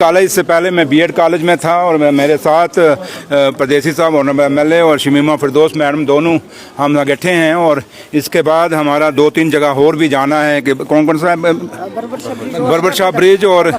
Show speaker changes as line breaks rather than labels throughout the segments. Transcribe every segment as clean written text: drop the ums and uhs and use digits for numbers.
College से पहले मैं बीएड कॉलेज में था और मेरे साथ परदेसी साहब और एमएलए और शमीमा फिरदौस मैडम दोनों हम इकट्ठे हैं। और इसके बाद हमारा 2-3 जगह और भी जाना है कि कौन कौन सा बरबर शाह ब्रिज और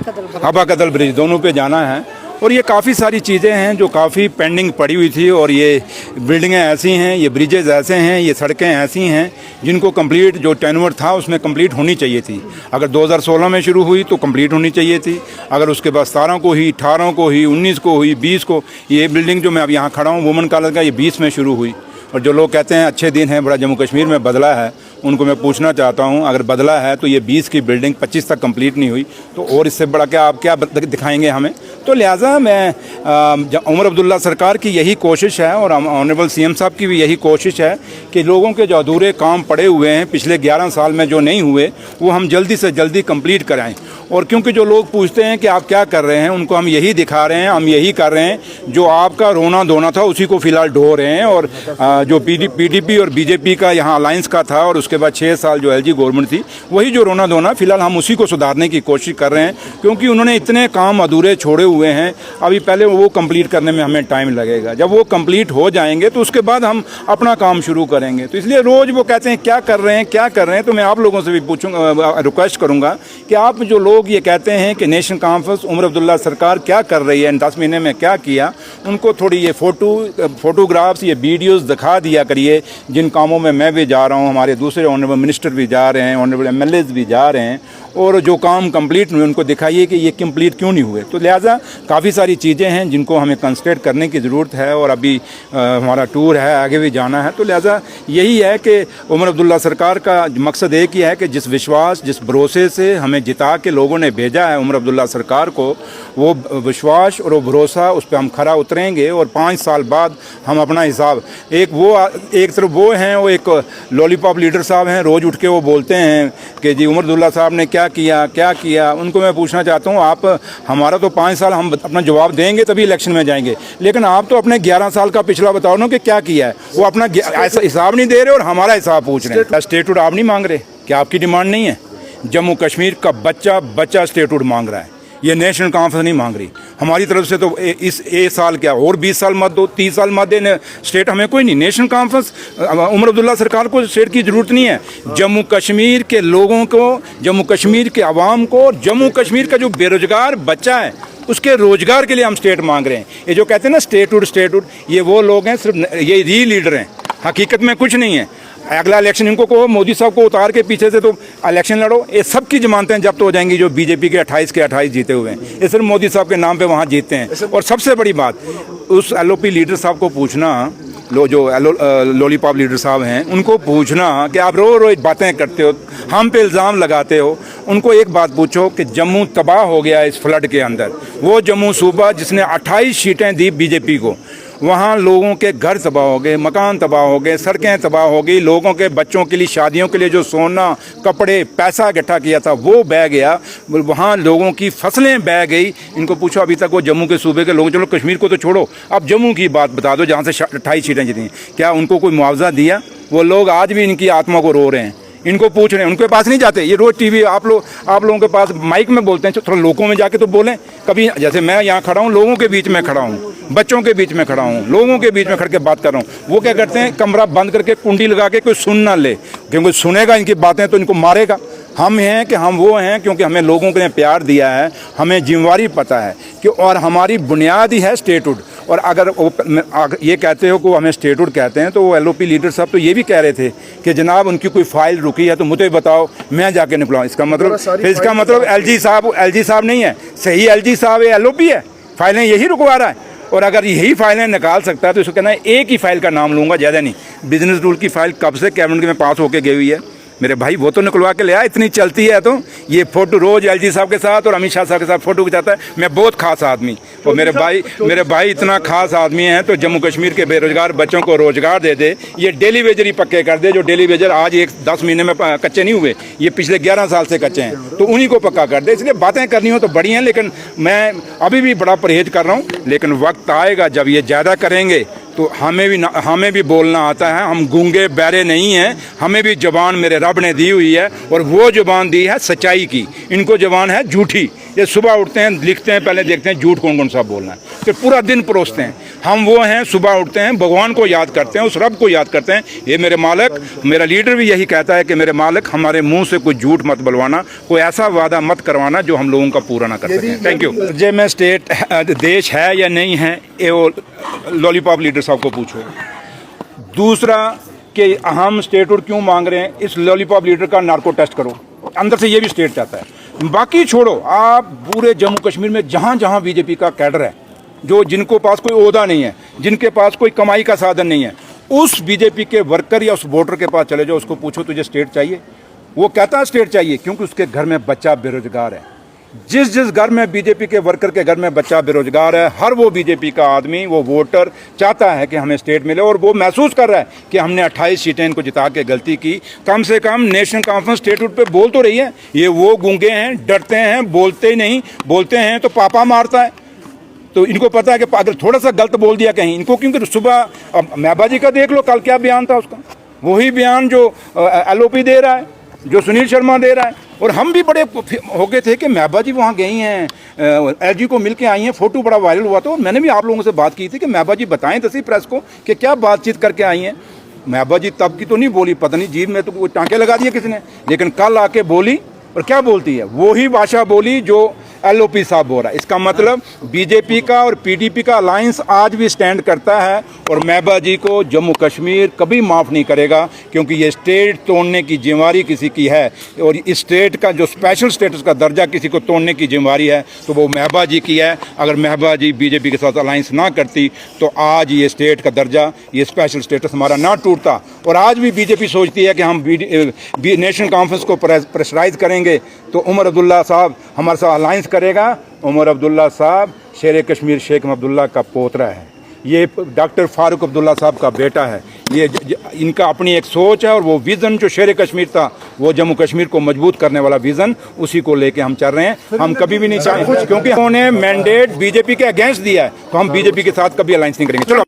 हबा कदल ब्रिज दोनों पे जाना है। और ये काफ़ी सारी चीज़ें हैं जो काफ़ी पेंडिंग पड़ी हुई थी। और ये बिल्डिंगें ऐसी हैं, ये ब्रिजेज़ ऐसे हैं, ये सड़कें ऐसी हैं जिनको कंप्लीट जो टेन्योर था उसमें कंप्लीट होनी चाहिए थी। अगर 2016 में शुरू हुई तो कंप्लीट होनी चाहिए थी। अगर उसके बाद 17 को हुई, 18 को हुई, 19 को हुई, 20 को, ये बिल्डिंग जो मैं अब यहाँ खड़ा हूँ वुमेन कॉलेज का, ये 20 में शुरू हुई। और जो लोग कहते हैं अच्छे दिन हैं, बड़ा जम्मू कश्मीर में बदला है, उनको मैं पूछना चाहता हूं अगर बदला है तो ये 20 की बिल्डिंग 25 तक कंप्लीट नहीं हुई तो और इससे बड़ा क्या आप क्या दिखाएंगे हमें। तो लिहाजा मैं उमर अब्दुल्ला सरकार की यही कोशिश है और ऑनरेबल सीएम साहब की भी यही कोशिश है कि लोगों के जो अधूरे काम पड़े हुए हैं पिछले 11 साल में जो नहीं हुए वो हम जल्दी से जल्दी कंप्लीट कराएं। और क्योंकि जो लोग पूछते हैं कि आप क्या कर रहे हैं, उनको हम यही दिखा रहे हैं, हम यही कर रहे हैं जो आपका रोना धोना था उसी को फिलहाल ढो रहे हैं। और जो पीडीपी और बीजेपी का यहाँ अलायंस का था और उसके बाद 6 साल जो एलजी गवर्नमेंट थी वही जो रोना धोना, फिलहाल हम उसी को सुधारने की कोशिश कर रहे हैं क्योंकि उन्होंने इतने काम अधूरे छोड़े हुए हैं। अभी पहले वो कंप्लीट करने में हमें टाइम लगेगा, जब वो कंप्लीट हो जाएंगे तो उसके बाद हम अपना काम शुरू करेंगे। तो इसलिए रोज़ वो कहते हैं क्या कर रहे हैं क्या कर रहे हैं। तो मैं आप लोगों से भी पूछूंगा, रिक्वेस्ट करूँगा कि आप जो लोग ये कहते हैं कि नेशनल कॉन्फ्रेंस उमर अब्दुल्ला सरकार क्या कर रही है, 10 महीने में क्या किया, उनको थोड़ी ये फोटोग्राफ्स, ये वीडियोज़ दिखा दिया करिए जिन कामों में मैं भी जा रहा हूँ, हमारे दूसरे ऑनरेबल मिनिस्टर भी जा रहे हैं, ऑनरेबल एमएलएज भी जा रहे हैं। और जो काम कंप्लीट हुए उनको दिखाइए कि ये कंप्लीट क्यों नहीं हुए। तो लिहाजा काफ़ी सारी चीज़ें हैं जिनको हमें कंसंट्रेट करने की ज़रूरत है। और अभी हमारा टूर है, आगे भी जाना है। तो लिहाजा यही है कि उमर अब्दुल्ला सरकार का मकसद एक ही है कि जिस विश्वास जिस भरोसे से हमें जिता के लोगों ने भेजा है उमर अब्दुल्ला सरकार को, वो विश्वास और वो भरोसा उस पर हम खरा उतरेंगे। और 5 साल बाद हम अपना हिसाब एक तरफ वो हैं, वो एक लॉलीपॉप लीडर साहब हैं, रोज़ उठ के वो बोलते हैं कि जी उमर अब्दुल्ला साहब ने क्या किया। उनको मैं पूछना चाहता हूँ, आप हमारा तो 5 साल हम अपना जवाब देंगे तभी इलेक्शन में जाएंगे, लेकिन आप तो अपने 11 साल का पिछला बताओ ना कि क्या किया है। वो अपना ऐसा हिसाब नहीं दे रहे और हमारा हिसाब पूछ रहे हैं। स्टेटहुड आप नहीं मांग रहे, क्या आपकी डिमांड नहीं है? जम्मू कश्मीर का बच्चा स्टेटहुड मांग रहा है, ये नेशनल कॉन्फ्रेंस नहीं मांग रही। हमारी तरफ से तो इस साल क्या और 20 साल मत दो, 30 साल मत देने स्टेट हमें कोई नहीं। नेशनल कॉन्फ्रेंस उमर अब्दुल्ला सरकार को स्टेट की ज़रूरत नहीं है। जम्मू कश्मीर के लोगों को, जम्मू कश्मीर के आवाम को, जम्मू कश्मीर का जो बेरोजगार बच्चा है उसके रोजगार के लिए हम स्टेट मांग रहे हैं। ये जो कहते हैं ना स्टेटहुड, ये वो लोग हैं, सिर्फ ये री लीडर हैं, हकीकत में कुछ नहीं है। अगला इलेक्शन इनको कहो मोदी साहब को उतार के पीछे से तो इलेक्शन लड़ो, ये सबकी जमानतें जब्त हो जाएंगी जो बीजेपी के 28 के 28 जीते हुए हैं। ये सिर्फ मोदी साहब के नाम पे वहाँ जीतते हैं। और सबसे बड़ी बात, उस एलओपी लीडर साहब को पूछना, जो लॉलीपॉप लीडर साहब हैं, उनको पूछना कि आप रोज़ बातें करते हो, हम पे इल्ज़ाम लगाते हो। उनको एक बात पूछो कि जम्मू तबाह हो गया इस फ्लड के अंदर। वो जम्मू सूबा जिसने 28 सीटें दी बीजेपी को, वहाँ लोगों के घर तबाह हो गए, मकान तबाह हो गए, सड़कें तबाह हो गई, लोगों के बच्चों के लिए शादियों के लिए जो सोना, कपड़े, पैसा इकट्ठा किया था वो बह गया, वहाँ लोगों की फसलें बह गई। इनको पूछो अभी तक वो जम्मू के सूबे के लोग, चलो कश्मीर को तो छोड़ो, अब जम्मू की बात बता दो जहाँ से 28 सीटें जीती, क्या उनको कोई मुआवजा दिया? वो लोग आज भी इनकी आत्मा को रो रहे हैं, इनको पूछ रहे हैं, उनके पास नहीं जाते। ये रोज़ टीवी आप लोगों के पास माइक में बोलते हैं, थोड़ा लोगों में जाके तो बोलें कभी। जैसे मैं यहाँ खड़ा हूँ, लोगों के बीच में खड़ा हूँ, बच्चों के बीच में खड़ा हूँ, लोगों के बीच में खड़ के बात कर रहा हूँ। वो क्या करते हैं, कमरा बंद करके कुंडी लगा के कोई सुन ना ले, क्योंकि सुनेगा इनकी बातें तो इनको मारेगा। हम हैं कि हम वो हैं क्योंकि हमें लोगों ने प्यार दिया है, हमें जिम्मेवारी पता है कि, और हमारी बुनियाद ही है स्टेटहुड। और अगर ये कहते हो कि हमें स्टेटहुड कहते हैं, तो वो एलओपी लीडर साहब तो ये भी कह रहे थे कि जनाब उनकी कोई फाइल रुकी है तो मुझे बताओ, मैं जाके निकलाऊँ। इसका मतलब एलजी साहब नहीं है, सही एलजी साहब है, एलओपी है, फाइलें यही रुकवा रहा है। और अगर यही फाइलें निकाल सकता है तो इसको कहना है एक ही फाइल का नाम लूँगा, ज़्यादा नहीं। बिजनेस रूल की फाइल कब से कैबिनेट में पास होके गई हुई है मेरे भाई, वो तो निकलवा के ले आया, इतनी चलती है। तो ये फोटो रोज़ एलजी साहब के साथ और अमित शाह साहब के साथ फोटो खिंचाता है। मैं बहुत खास आदमी, और मेरे भाई इतना खास आदमी हैं तो जम्मू कश्मीर के बेरोजगार बच्चों को रोजगार दे दे, ये डेली वेजर ही पक्के कर दे। जो डेली वेजर आज 10 महीने में कच्चे नहीं हुए, ये पिछले 11 साल से कच्चे हैं, तो उन्हीं को पक्का कर दे। इसलिए बातें करनी हो तो बड़ी हैं, लेकिन मैं अभी भी बड़ा परहेज कर रहा हूँ। लेकिन वक्त आएगा जब ये ज़्यादा करेंगे तो हमें भी बोलना आता है। हम गूंगे बहरे नहीं हैं, हमें भी ज़बान मेरे रब ने दी हुई है, और वो ज़बान दी है सच्चाई की, इनको ज़बान है झूठी। ये सुबह उठते हैं, लिखते हैं, पहले देखते हैं झूठ कौन कौन सा बोलना है, फिर पूरा दिन परोसते हैं। हम वो हैं, सुबह उठते हैं, भगवान को याद करते हैं, उस रब को याद करते हैं, ये मेरे मालिक, मेरा लीडर भी यही कहता है कि मेरे मालिक हमारे मुंह से कोई झूठ मत बुलवाना, कोई ऐसा वादा मत करवाना जो हम लोगों का पूरा ना कर सकें। Thank you. जे में स्टेट देश है या नहीं है, ये वो लॉलीपॉप लीडर साहब को पूछो। दूसरा कि हम स्टेटहुड क्यों मांग रहे हैं, इस लॉलीपॉप लीडर का नार्को टेस्ट करो, अंदर से ये भी स्टेट चाहता है। बाकी छोड़ो, आप पूरे जम्मू कश्मीर में जहाँ जहाँ बीजेपी का कैडर है, जो जिनको पास कोई ओहदा नहीं है, जिनके पास कोई कमाई का साधन नहीं है, उस बीजेपी के वर्कर या उस वोटर के पास चले जाओ, उसको पूछो तुझे स्टेट चाहिए, वो कहता है स्टेट चाहिए, क्योंकि उसके घर में बच्चा बेरोजगार है। जिस घर में बीजेपी के वर्कर के घर में बच्चा बेरोजगार है, हर वो बीजेपी का आदमी, वो वोटर चाहता है कि हमें स्टेट मिले, और वो महसूस कर रहा है कि हमने 28 सीटें इनको जिता के गलती की। कम से कम नेशनल कॉन्फ्रेंस स्टेटहुड पे बोल तो रही है, ये वो गूंगे हैं, डरते हैं, बोलते ही नहीं, बोलते हैं तो पापा मारता है। तो इनको पता है कि अगर थोड़ा सा गलत बोल दिया कहीं इनको, क्योंकि सुबह महबाजी का देख लो, कल क्या बयान था उसका, वही बयान जो LOP दे रहा है, जो सुनील शर्मा दे रहा है। और हम भी बड़े हो गए थे कि महबा जी वहाँ गई हैं, LG को मिल के आई हैं, फ़ोटो बड़ा वायरल हुआ था, और मैंने भी आप लोगों से बात की थी कि महबा जी बताएं तो सही प्रेस को कि क्या बातचीत करके आई हैं। महबा जी तब की तो नहीं बोली, पता नहीं जीभ में तो कोई टाँके लगा दिए किसी ने, लेकिन कल आके बोली, और क्या बोलती है, वही भाषा बोली जो LOP साहब बोल रहा है। इसका मतलब बीजेपी का और PDP का अलायंस आज भी स्टैंड करता है, और महबा जी को जम्मू कश्मीर कभी माफ़ नहीं करेगा, क्योंकि ये स्टेट तोड़ने की जिम्मेवारी किसी की है, और इस स्टेट का जो स्पेशल स्टेटस का दर्जा किसी को तोड़ने की जिम्मेवारी है तो वो महबा जी की है। अगर महबा जी बीजेपी के साथ अलायंस ना करती तो आज ये स्टेट का दर्जा, ये स्पेशल स्टेटस हमारा ना टूटता। और आज भी बीजेपी सोचती है कि हम नेशनल कॉन्फ्रेंस को प्रेशराइज करेंगे तो उमर अब्दुल्ला साहब हमारे साथ अलायंस करेगा। उमर अब्दुल्ला साहब शेर कश्मीर शेख अब्दुल्ला का पोतरा है, ये डॉक्टर फारूक अब्दुल्ला साहब का बेटा है। ये इनका अपनी एक सोच है, और वो विज़न जो शेर कश्मीर था, वो जम्मू कश्मीर को मजबूत करने वाला विज़न, उसी को लेके हम चल रहे हैं। हम कभी भी नहीं चाहेंगे, क्योंकि उन्होंने मैंडेट बीजेपी के अगेंस्ट दिया है, तो हम बीजेपी के साथ कभी अलायंस नहीं करेंगे। चलो।